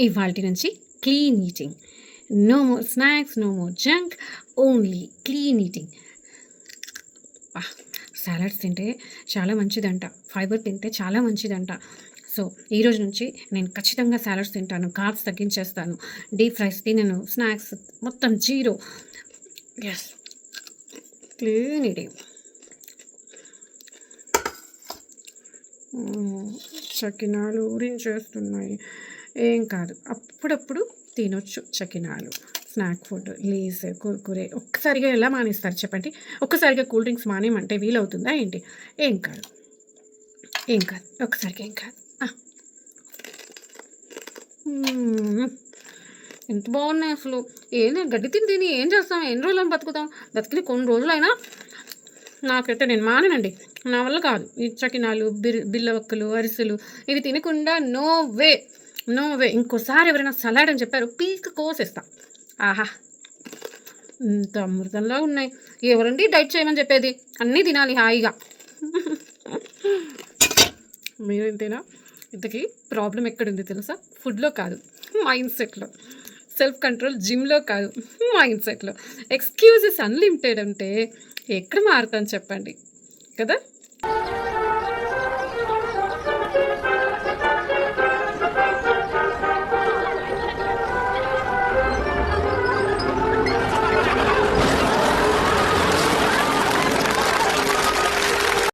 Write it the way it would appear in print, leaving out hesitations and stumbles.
ఇవాల్టి నుంచి clean eating. No more snacks, no more junk, only clean eating. Salads తింటే చాలా మంచిదంట, ఫైబర్ తింటే చాలా మంచిదంట. సో ఈ రోజు నుంచి నేను ఖచ్చితంగా సాలడ్స్ తింటాను, కార్బ్స్ తగ్గించేస్తాను, డీప్ ఫ్రైస్ తినను, స్నాక్స్ మొత్తం జీరో. Yes, clean eating. చకినాలు ఊరించేస్తున్నాయి. ఏం కాదు, అప్పుడప్పుడు తినొచ్చు చకినాలు. స్నాక్ ఫుడ్, లేస్, కుర్కురే ఒక్కసారిగా ఎలా మానేస్తారు చెప్పండి? ఒక్కసారిగా కూల్ డ్రింక్స్ మానేయమంటే వీలవుతుందా ఏంటి? ఏం కాదు, ఏం కాదు, ఒక్కసారిగా ఏం కాదు. ఎంత బాగున్నాయి అసలు. ఏం గడ్డి తిని ఏం చేస్తాం? ఎన్ని రోజులని బతుకుతాం? బతికిన కొన్ని రోజులైనా నాకైతే నేను మానేనండి, నా వల్ల కాదు. ఈ చకినాలు, బిల్లవక్కలు, అరిసెలు ఇవి తినకుండా నో వే, నో వే. ఇంకోసారి ఎవరైనా సలాడ్ అని చెప్పారు, పీక్ కోసేస్తా. ఆహా, ఇంత అమృతంలా ఉన్నాయి. ఎవరండి డైట్ చేయమని చెప్పేది? అన్నీ తినాలి హాయిగా. మీరేంతేనా? ఇంతకీ ప్రాబ్లం ఎక్కడుంది తెలుసా? ఫుడ్లో కాదు, మైండ్ సెట్లో. సెల్ఫ్ కంట్రోల్ జిమ్లో కాదు, మైండ్ సెట్లో. ఎక్స్క్యూజెస్ అన్లిమిటెడ్ అంటే ఎక్కడ మారుతాను చెప్పండి కదా?